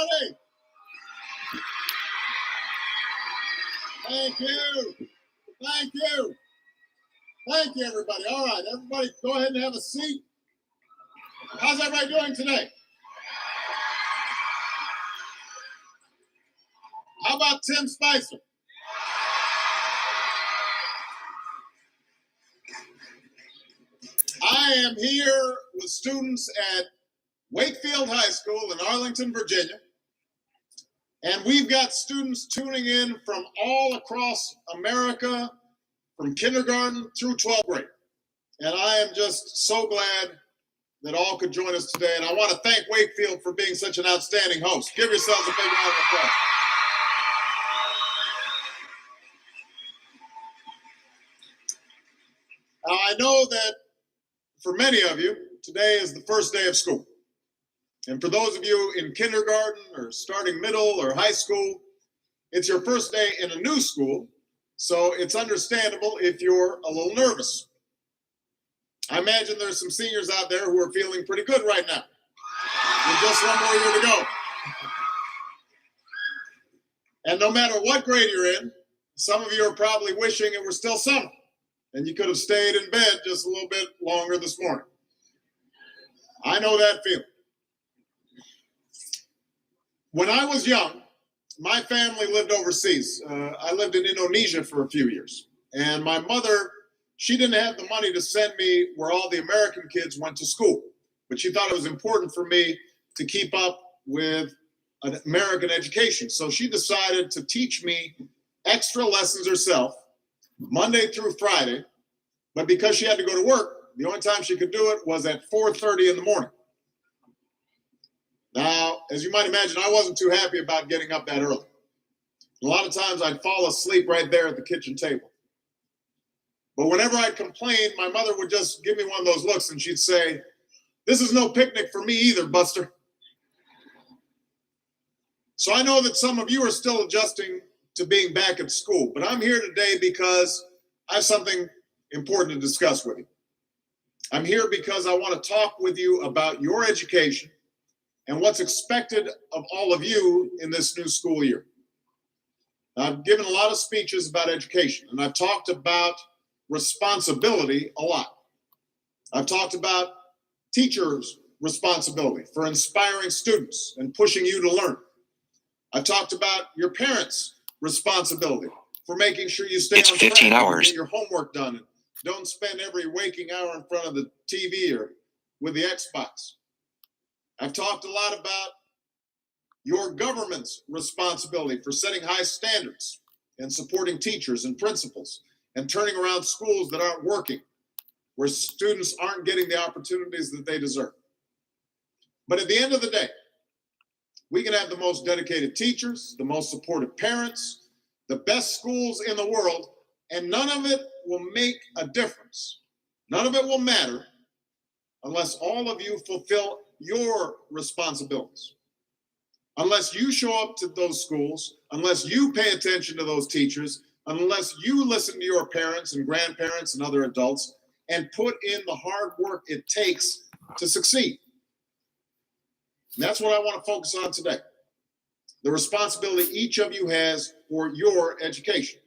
everybody. Thank you. Thank you. Thank you, everybody. All right, everybody, go ahead and have a seat. How's everybody doing today? How about Tim Spicer? I am here with students at Wakefield High School in Arlington, Virginia. And we've got students tuning in from all across America, from kindergarten through 12th grade. And I am just so glad that all could join us today. And I want to thank Wakefield for being such an outstanding host. Give yourselves a big round of applause. Now, I know that for many of you, today is the first day of school. And for those of you in kindergarten or starting middle or high school, it's your first day in a new school. So it's understandable if you're a little nervous. I imagine there's some seniors out there who are feeling pretty good right now. With just one more year to go. And no matter what grade you're in, some of you are probably wishing it were still summer and you could have stayed in bed just a little bit longer this morning. I know that feeling. When I was young, my family lived overseas. I lived in Indonesia for a few years. And my mother, she didn't have the money to send me where all the American kids went to school. But she thought it was important for me to keep up with an American education. So she decided to teach me extra lessons herself, Monday through Friday. But because she had to go to work, the only time she could do it was at 4:30 in the morning. Now, as you might imagine, I wasn't too happy about getting up that early. A lot of times I'd fall asleep right there at the kitchen table. But whenever I'd complain, my mother would just give me one of those looks and she'd say, "This is no picnic for me either, Buster." So I know that some of you are still adjusting to being back at school, but I'm here today because I have something important to discuss with you. I'm here because I want to talk with you about your education and what's expected of all of you in this new school year. I've given a lot of speeches about education, and I've talked about responsibility a lot. I've talked about teachers' responsibility for inspiring students and pushing you to learn. I've talked about your parents' responsibility for making sure you stay on track 15 hours. and get your homework done and don't spend every waking hour in front of the TV or with the Xbox. I've talked a lot about your government's responsibility for setting high standards and supporting teachers and principals and turning around schools that aren't working, where students aren't getting the opportunities that they deserve. But at the end of the day, we can have the most dedicated teachers, the most supportive parents, the best schools in the world, and none of it will make a difference. None of it will matter unless all of you fulfill your responsibilities. Unless you show up to those schools, unless you pay attention to those teachers, unless you listen to your parents and grandparents and other adults and put in the hard work it takes to succeed. And that's what I want to focus on today. The responsibility each of you has for your education.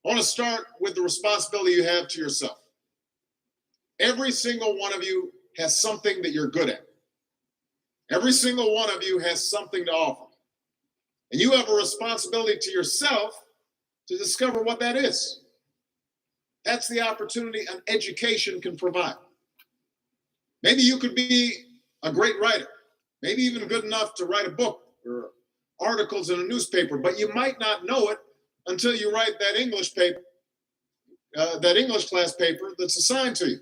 I want to start with the responsibility you have to yourself. Every single one of you has something that you're good at. Every single one of you has something to offer. And you have a responsibility to yourself to discover what that is. That's the opportunity an education can provide. Maybe you could be a great writer, maybe even good enough to write a book or articles in a newspaper, but you might not know it until you write that English paper, that English class paper that's assigned to you.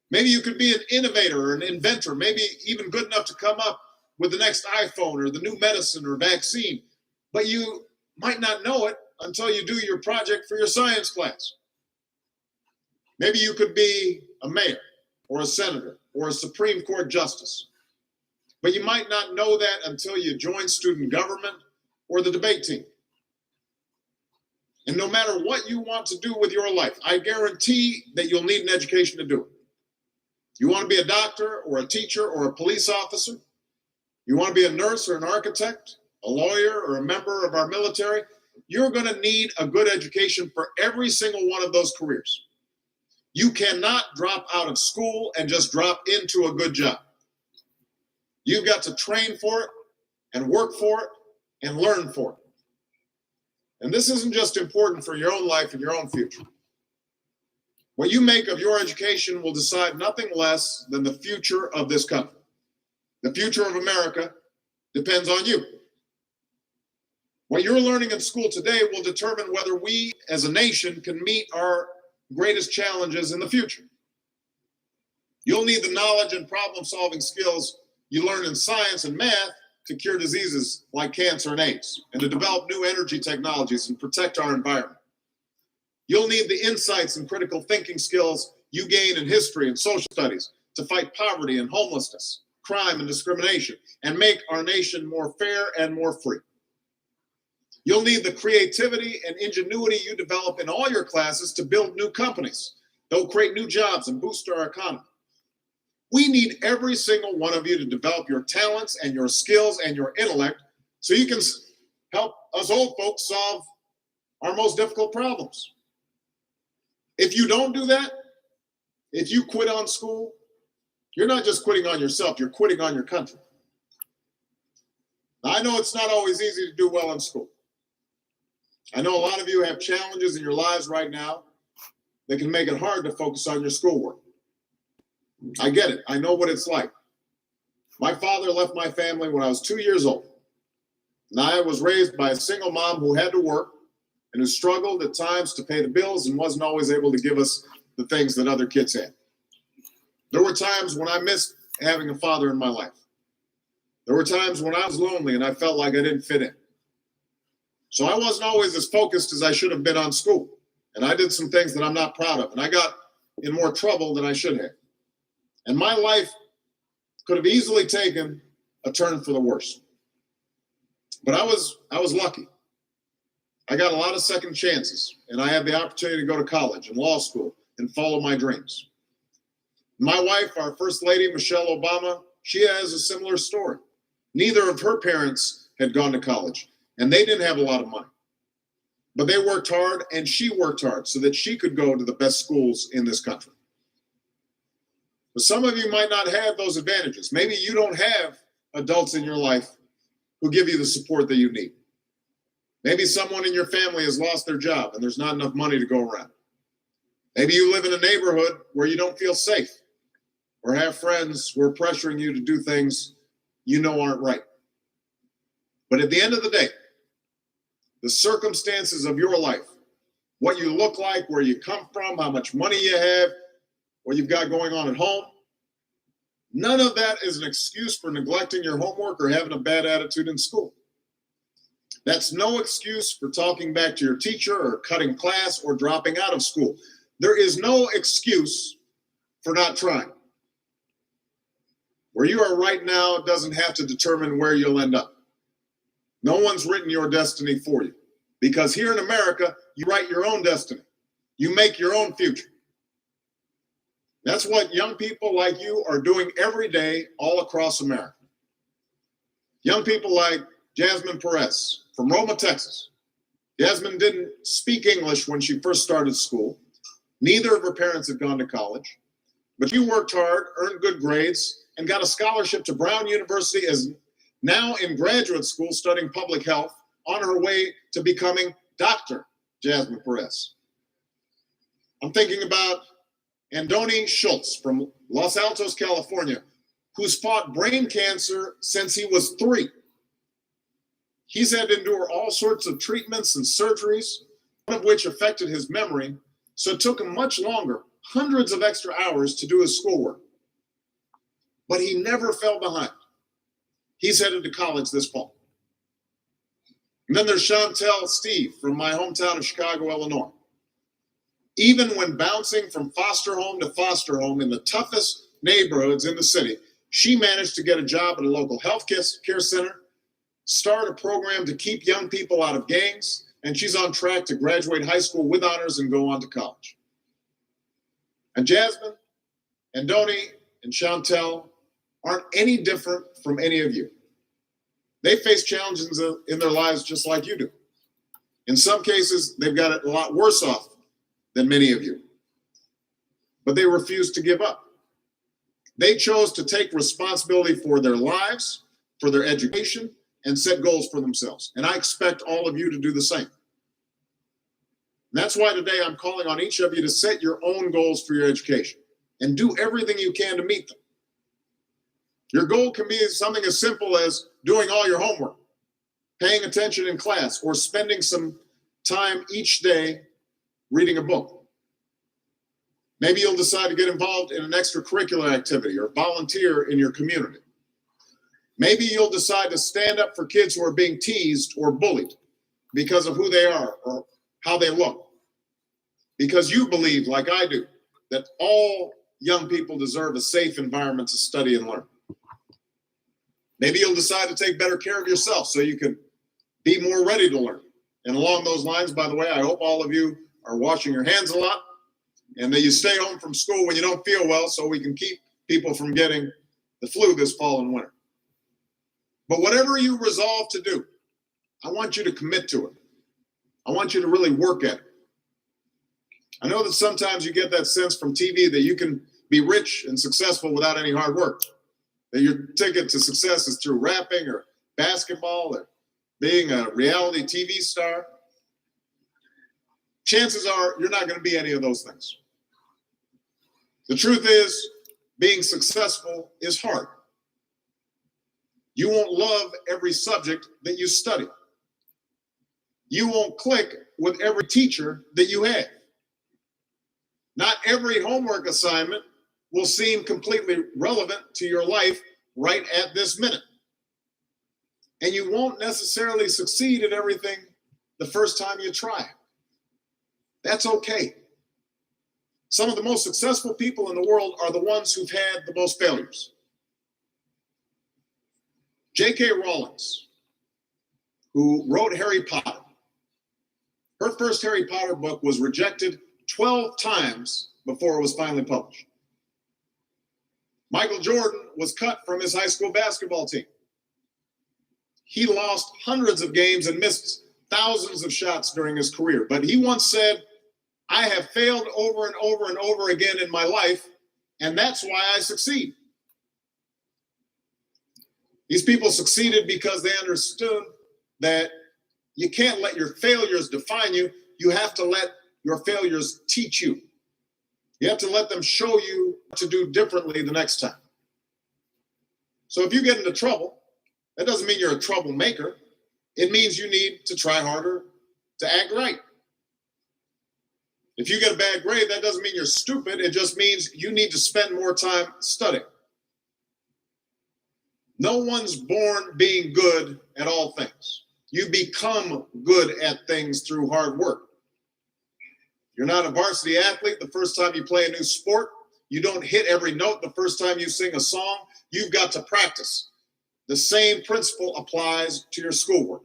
Maybe you could be an innovator or an inventor, maybe even good enough to come up with the next iPhone or the new medicine or vaccine, but you might not know it until you do your project for your science class. Maybe you could be a mayor or a senator or a Supreme Court justice, but you might not know that until you join student government or the debate team. And no matter what you want to do with your life, I guarantee that you'll need an education to do it. You want to be a doctor or a teacher or a police officer? You want to be a nurse or an architect, a lawyer or a member of our military? You're going to need a good education for every single one of those careers. You cannot drop out of school and just drop into a good job. You've got to train for it and work for it and learn for it. And this isn't just important for your own life and your own future. What you make of your education will decide nothing less than the future of this country. The future of America depends on you. What you're learning in school today will determine whether we as a nation can meet our greatest challenges in the future. You'll need the knowledge and problem-solving skills you learn in science and math to cure diseases like cancer and AIDS, and to develop new energy technologies and protect our environment. You'll need the insights and critical thinking skills you gain in history and social studies to fight poverty and homelessness, crime and discrimination, and make our nation more fair and more free. You'll need the creativity and ingenuity you develop in all your classes to build new companies that will create new jobs and boost our economy. We need every single one of you to develop your talents and your skills and your intellect so you can help us old folks solve our most difficult problems. If you don't do that, if you quit on school, you're not just quitting on yourself, you're quitting on your country. Now, I know it's not always easy to do well in school. I know a lot of you have challenges in your lives right now that can make it hard to focus on your schoolwork. I get it. I know what it's like. My father left my family when I was 2 years old. And I was raised by a single mom who had to work and who struggled at times to pay the bills and wasn't always able to give us the things that other kids had. There were times when I missed having a father in my life. There were times when I was lonely and I felt like I didn't fit in. So I wasn't always as focused as I should have been on school. And I did some things that I'm not proud of. And I got in more trouble than I should have. And my life could have easily taken a turn for the worse. But I was lucky. I got a lot of second chances, and I had the opportunity to go to college and law school and follow my dreams. My wife, our First Lady, Michelle Obama, she has a similar story. Neither of her parents had gone to college, and they didn't have a lot of money. But they worked hard, and she worked hard so that she could go to the best schools in this country. But some of you might not have those advantages. Maybe you don't have adults in your life who give you the support that you need. Maybe someone in your family has lost their job and there's not enough money to go around. Maybe you live in a neighborhood where you don't feel safe or have friends who are pressuring you to do things you know aren't right. But at the end of the day, the circumstances of your life, what you look like, where you come from, how much money you have, what you've got going on at home, none of that is an excuse for neglecting your homework or having a bad attitude in school. That's no excuse for talking back to your teacher or cutting class or dropping out of school. There is no excuse for not trying. Where you are right now doesn't have to determine where you'll end up. No one's written your destiny for you, because here in America, you write your own destiny. You make your own future. That's what young people like you are doing every day all across America. Young people like Jasmine Perez from Roma, Texas. Jasmine didn't speak English when she first started school. Neither of her parents had gone to college. But she worked hard, earned good grades, and got a scholarship to Brown University, as now in graduate school studying public health, on her way to becoming Dr. Jasmine Perez. I'm thinking about Andoni Schultz from Los Altos, California, who's fought brain cancer since he was 3. He's had to endure all sorts of treatments and surgeries, one of which affected his memory, so it took him much longer, hundreds of extra hours to do his schoolwork. But he never fell behind. He's headed to college this fall. And then there's Chantel Steve from my hometown of Chicago, Illinois. Even when bouncing from foster home to foster home in the toughest neighborhoods in the city, she managed to get a job at a local health care center, start a program to keep young people out of gangs, and she's on track to graduate high school with honors and go on to college. And Jasmine, and Andoni, and Chantel aren't any different from any of you. They face challenges in their lives just like you do. In some cases, they've got it a lot worse off than many of you. But they refuse to give up. They chose to take responsibility for their lives, for their education, and set goals for themselves. And I expect all of you to do the same. And that's why today I'm calling on each of you to set your own goals for your education and do everything you can to meet them. Your goal can be something as simple as doing all your homework, paying attention in class, or spending some time each day reading a book. Maybe you'll decide to get involved in an extracurricular activity or volunteer in your community. Maybe you'll decide to stand up for kids who are being teased or bullied because of who they are or how they look. Because you believe, like I do, that all young people deserve a safe environment to study and learn. Maybe you'll decide to take better care of yourself so you can be more ready to learn. And along those lines, by the way, I hope all of you are washing your hands a lot and that you stay home from school when you don't feel well so we can keep people from getting the flu this fall and winter. But whatever you resolve to do, I want you to commit to it. I want you to really work at it. I know that sometimes you get that sense from TV that you can be rich and successful without any hard work. That your ticket to success is through rapping or basketball or being a reality TV star. Chances are you're not going to be any of those things. The truth is, being successful is hard. You won't love every subject that you study. You won't click with every teacher that you have. Not every homework assignment will seem completely relevant to your life right at this minute. And you won't necessarily succeed at everything the first time you try. That's okay. Some of the most successful people in the world are the ones who've had the most failures. J.K. Rowling, who wrote Harry Potter, her first Harry Potter book was rejected 12 times before it was finally published. Michael Jordan was cut from his high school basketball team. He lost hundreds of games and missed thousands of shots during his career. But he once said, "I have failed over and over and over again in my life, and that's why I succeed." These people succeeded because they understood that you can't let your failures define you. You have to let your failures teach you. You have to let them show you what to do differently the next time. So if you get into trouble, that doesn't mean you're a troublemaker. It means you need to try harder to act right. If you get a bad grade, that doesn't mean you're stupid. It just means you need to spend more time studying. No one's born being good at all things. You become good at things through hard work. You're not a varsity athlete the first time you play a new sport. You don't hit every note the first time you sing a song. You've got to practice. The same principle applies to your schoolwork.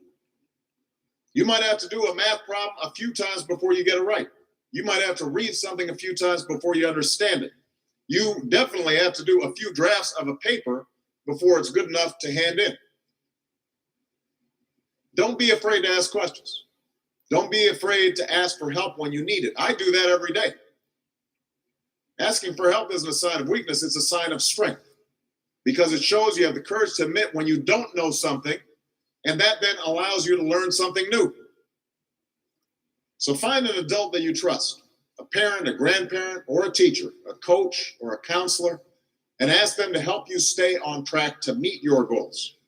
You might have to do a math problem a few times before you get it right. You might have to read something a few times before you understand it. You definitely have to do a few drafts of a paper before it's good enough to hand in. Don't be afraid to ask questions. Don't be afraid to ask for help when you need it. I do that every day. Asking for help isn't a sign of weakness, it's a sign of strength, because it shows you have the courage to admit when you don't know something, and that then allows you to learn something new. So find an adult that you trust, a parent, a grandparent, or a teacher, a coach, or a counselor, and ask them to help you stay on track to meet your goals.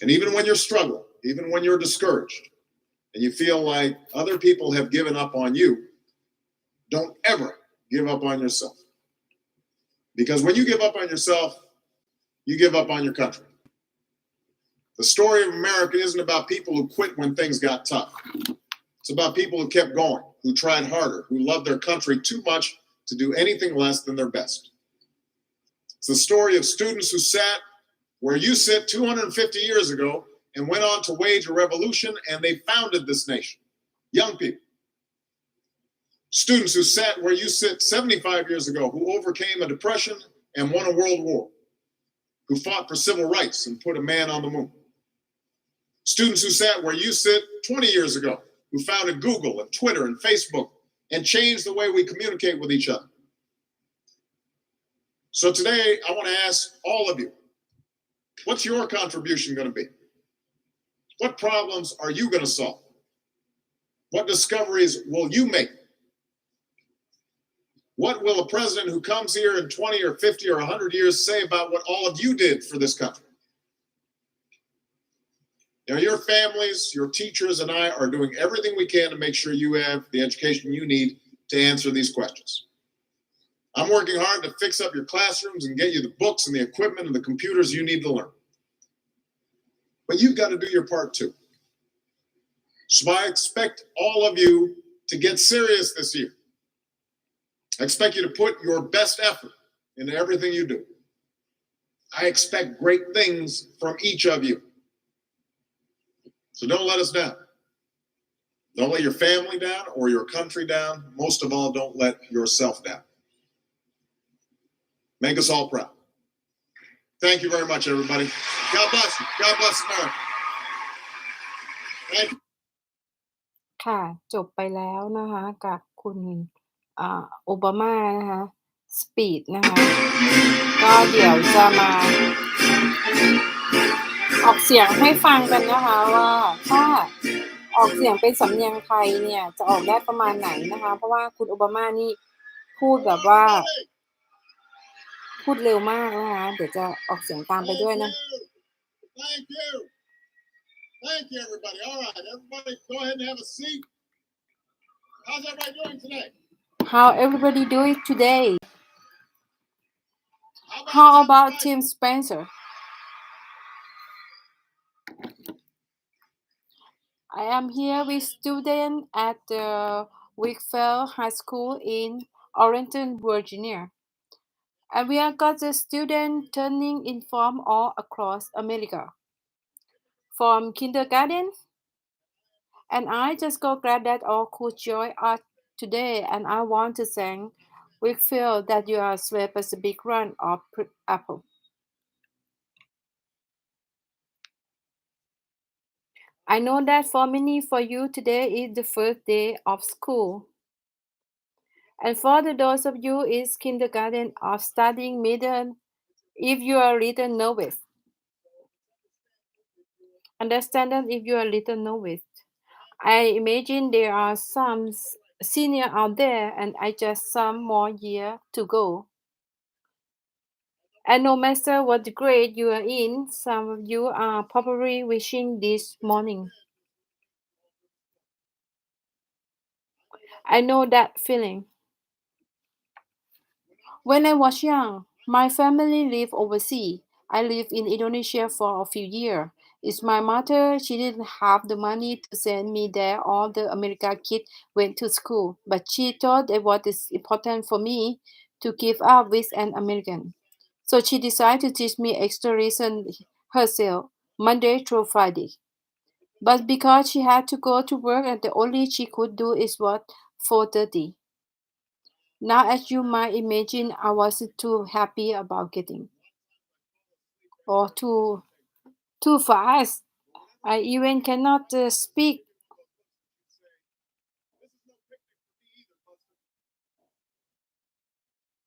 And even when you're struggling, even when you're discouraged, and you feel like other people have given up on you, don't ever give up on yourself. Because when you give up on yourself, you give up on your country. The story of America isn't about people who quit when things got tough. It's about people who kept going, who tried harder, who loved their country too much to do anything less than their best. It's the story of students who sat where you sit 250 years ago and went on to wage a revolution, and they founded this nation. Young people. Students who sat where you sit 75 years ago, who overcame a depression and won a world war, who fought for civil rights and put a man on the moon. Students who sat where you sit 20 years ago, who founded Google and Twitter and Facebook and changed the way we communicate with each other. So today, I want to ask all of you, what's your contribution going to be? What problems are you going to solve? What discoveries will you make? What will a president who comes here in 20 or 50 or 100 years say about what all of you did for this country? Now, your families, your teachers, and I are doing everything we can to make sure you have the education you need to answer these questions. I'm working hard to fix up your classrooms and get you the books and the equipment and the computers you need to learn. But you've got to do your part too. So I expect all of you to get serious this year. I expect you to put your best effort into everything you do. I expect great things from each of you. So don't let us down. Don't let your family down or your country down. Most of all, don't let yourself down. Make us all proud. Thank you very much, everybody. God bless you. God bless America. Thank you. ค่ะจบไปแล้วนะคะกับคุณโอบามานะคะสปีดนะคะก็เดี๋ยวจะมาออกเสียงให้ฟังกันนะคะว่าถ้าออกเสียงเป็นสำเนียงไทยเนี่ยจะออกได้ประมาณไหนนะคะเพราะว่าคุณโอบามานี่พูดแบบว่าพูดเร็วมากนะคะเดี๋ยวจะออกเสียงตามไปด้วยนะ Thank you. Thank you, everybody. All right, everybody go ahead and have a seat. How's everybody doing today? How everybody doing today? How about Tim Spencer? I am here with students at the Wakefield High School in Arlington, Virginia. And we have got the students turning informed all across America. From kindergarten, and I just so glad that all could join us today, and I want to thank Wakefield that you are Sway Pacific run of Apple. I know that for many for you today is the first day of school. And for those of you is kindergarten or studying middle, if you are a little nervous. Understand that if you are a little nervous. I imagine there are some senior out there and I just some more year to go. And no matter what grade you are in, some of you are probably wishing this morning. I know that feeling. When I was young, my family lived overseas. I lived in Indonesia for a few years. It's my mother. She didn't have the money to send me there. All the American kids went to school, but she thought it was important for me to keep up with an American. So she decided to teach me extra lesson herself, Monday through Friday. But because she had to go to work and the only she could do is what 4:30. Now, as you might imagine, I wasn't too happy about getting or too fast. I even cannot speak.